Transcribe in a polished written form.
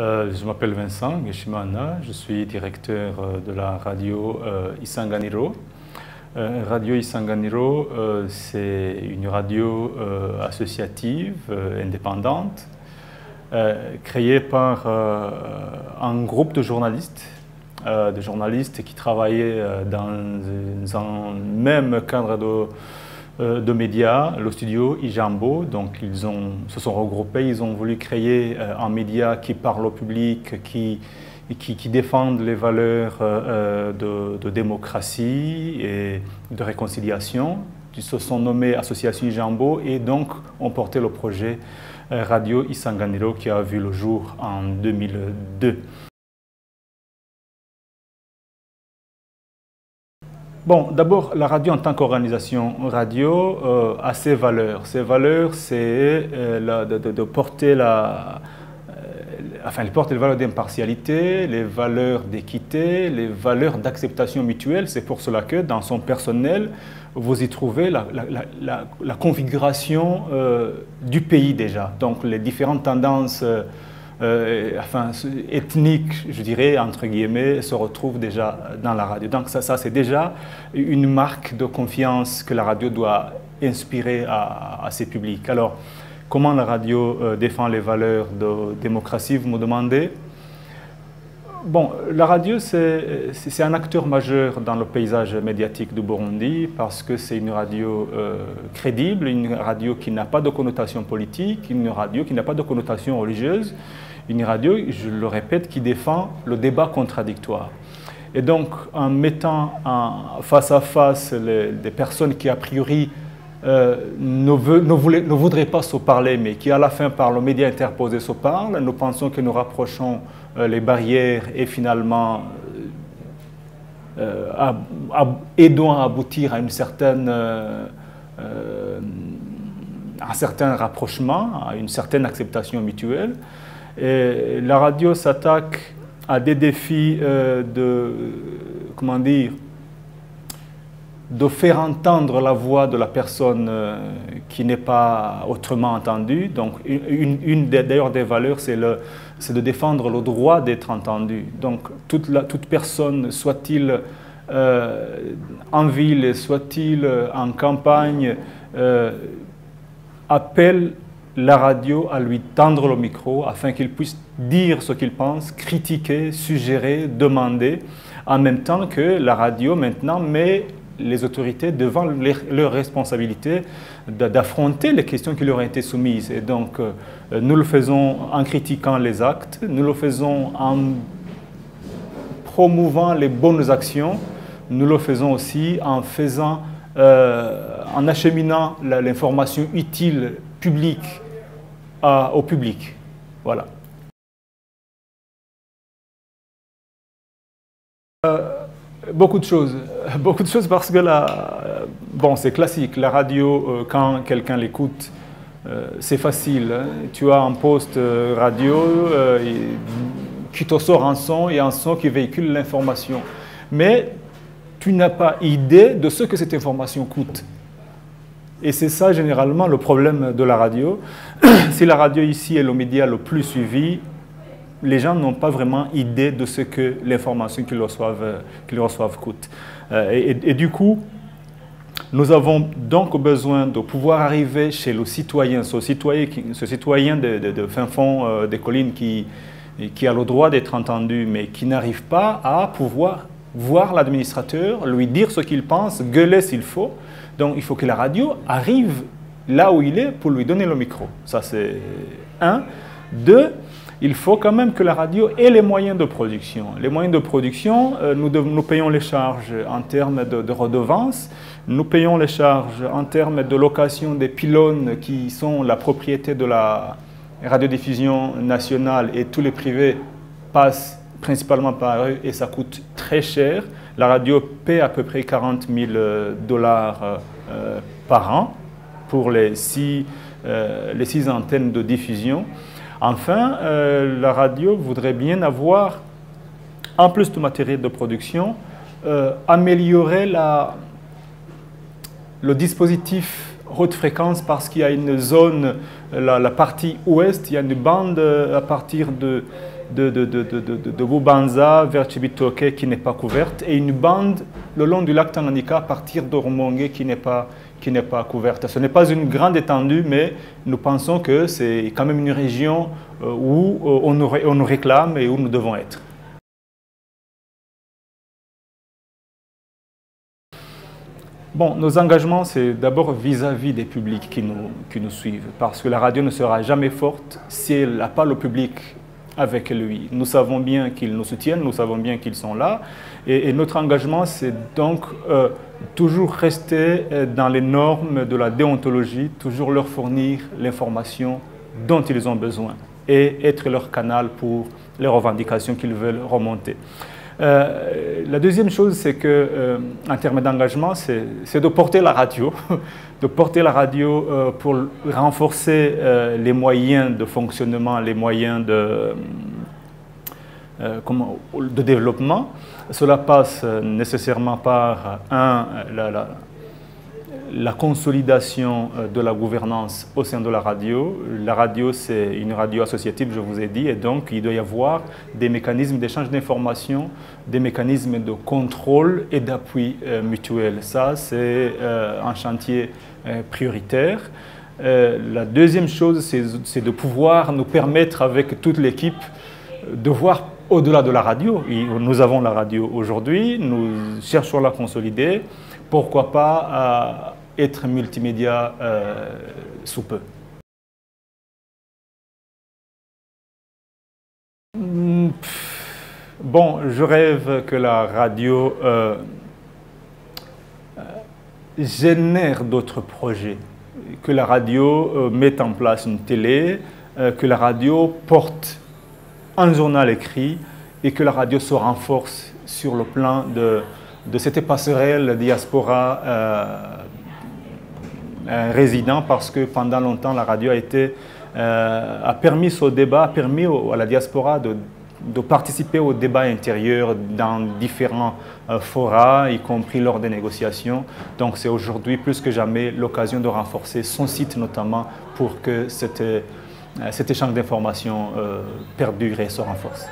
Je m'appelle Vincent Geshimana, je suis directeur de la radio Isanganiro. Radio Isanganiro, c'est une radio associative, indépendante, créée par un groupe de journalistes qui travaillaient dans un même cadre de médias, le studio Ijambo. Donc ils se sont regroupés, ils ont voulu créer un média qui parle au public, qui défendent les valeurs de démocratie et de réconciliation. Ils se sont nommés Association Ijambo et donc ont porté le projet Radio Isanganiro qui a vu le jour en 2002. Bon, d'abord, la radio en tant qu'organisation radio a ses valeurs. Ses valeurs, c'est de porter elle porte les valeurs d'impartialité, les valeurs d'équité, les valeurs d'acceptation mutuelle. C'est pour cela que dans son personnel, vous y trouvez la configuration du pays déjà. Donc les différentes tendances ethniques, je dirais, entre guillemets, se retrouvent déjà dans la radio. Donc ça c'est déjà une marque de confiance que la radio doit inspirer à ses publics. Alors, comment la radio défend les valeurs de démocratie, vous me demandez? Bon, la radio, c'est un acteur majeur dans le paysage médiatique du Burundi parce que c'est une radio crédible, une radio qui n'a pas de connotation politique, une radio qui n'a pas de connotation religieuse, une radio, je le répète, qui défend le débat contradictoire. Et donc, en mettant face à face des personnes qui, a priori, ne voudraient pas se parler, mais qui à la fin par le média interposé se parlent, nous pensons que nous rapprochons les barrières et finalement aidons à aboutir à un certain rapprochement, à une certaine acceptation mutuelle. Et la radio s'attaque à des défis de faire entendre la voix de la personne qui n'est pas autrement entendue. Donc, d'ailleurs des valeurs, c'est de défendre le droit d'être entendu. Donc, toute personne, soit-il en ville, soit-il en campagne, appelle la radio à lui tendre le micro afin qu'il puisse dire ce qu'il pense, critiquer, suggérer, demander, en même temps que la radio maintenant met les autorités devant leur responsabilité d'affronter les questions qui leur ont été soumises. Et donc, nous le faisons en critiquant les actes, nous le faisons en promouvant les bonnes actions, nous le faisons aussi en acheminant l'information utile publique au public. Voilà. Beaucoup de choses parce que bon, c'est classique. La radio, quand quelqu'un l'écoute, c'est facile. Hein. Tu as un poste radio qui te sort un son et un son qui véhicule l'information. Mais tu n'as pas idée de ce que cette information coûte. Et c'est ça généralement le problème de la radio. Si la radio ici est le média le plus suivi, les gens n'ont pas vraiment idée de ce que l'information qu'ils reçoivent coûte. Et du coup, nous avons donc besoin de pouvoir arriver chez le citoyen, ce citoyen de fin fond des collines qui a le droit d'être entendu, mais qui n'arrive pas à pouvoir voir l'administrateur, lui dire ce qu'il pense, gueuler s'il faut. Donc il faut que la radio arrive là où il est pour lui donner le micro. Ça c'est un. Deux, il faut quand même que la radio ait les moyens de production. Les moyens de production, nous payons les charges en termes de redevances, nous payons les charges en termes de location des pylônes qui sont la propriété de la radiodiffusion nationale et tous les privés passent principalement par eux et ça coûte très cher. La radio paie à peu près 40 000 $ par an pour les six antennes de diffusion. Enfin, la radio voudrait bien avoir, en plus du matériel de production, améliorer le dispositif haute fréquence parce qu'il y a une zone, la partie ouest, il y a une bande à partir de de Bubanza vers Cibitoke qui n'est pas couverte et une bande le long du lac Tanganyika à partir de Rumongue qui n'est pas couverte. Ce n'est pas une grande étendue, mais nous pensons que c'est quand même une région où on nous réclame et où nous devons être. Bon, nos engagements, c'est d'abord vis-à-vis des publics qui nous suivent, parce que la radio ne sera jamais forte si elle n'a pas le public avec lui. Nous savons bien qu'ils nous soutiennent, nous savons bien qu'ils sont là, et notre engagement, c'est donc toujours rester dans les normes de la déontologie, toujours leur fournir l'information dont ils ont besoin et être leur canal pour les revendications qu'ils veulent remonter. La deuxième chose, c'est que, en termes d'engagement, c'est de porter la radio, de porter la radio pour renforcer les moyens de fonctionnement, les moyens de développement. Cela passe nécessairement par, la consolidation de la gouvernance au sein de la radio. La radio, c'est une radio associative, je vous ai dit, et donc il doit y avoir des mécanismes d'échange d'informations, des mécanismes de contrôle et d'appui mutuel. Ça, c'est un chantier prioritaire. La deuxième chose, c'est de pouvoir nous permettre, avec toute l'équipe, de voir au-delà de la radio. Nous avons la radio aujourd'hui, nous cherchons à la consolider. Pourquoi pas être multimédia sous peu. Bon, je rêve que la radio génère d'autres projets, que la radio mette en place une télé, que la radio porte un journal écrit et que la radio se renforce sur le plan de cette passerelle diaspora résident, parce que pendant longtemps la radio a permis au débat, a permis à la diaspora de participer au débat intérieur dans différents forats, y compris lors des négociations. Donc c'est aujourd'hui plus que jamais l'occasion de renforcer son site notamment pour que cet échange d'informations perdure et se renforce.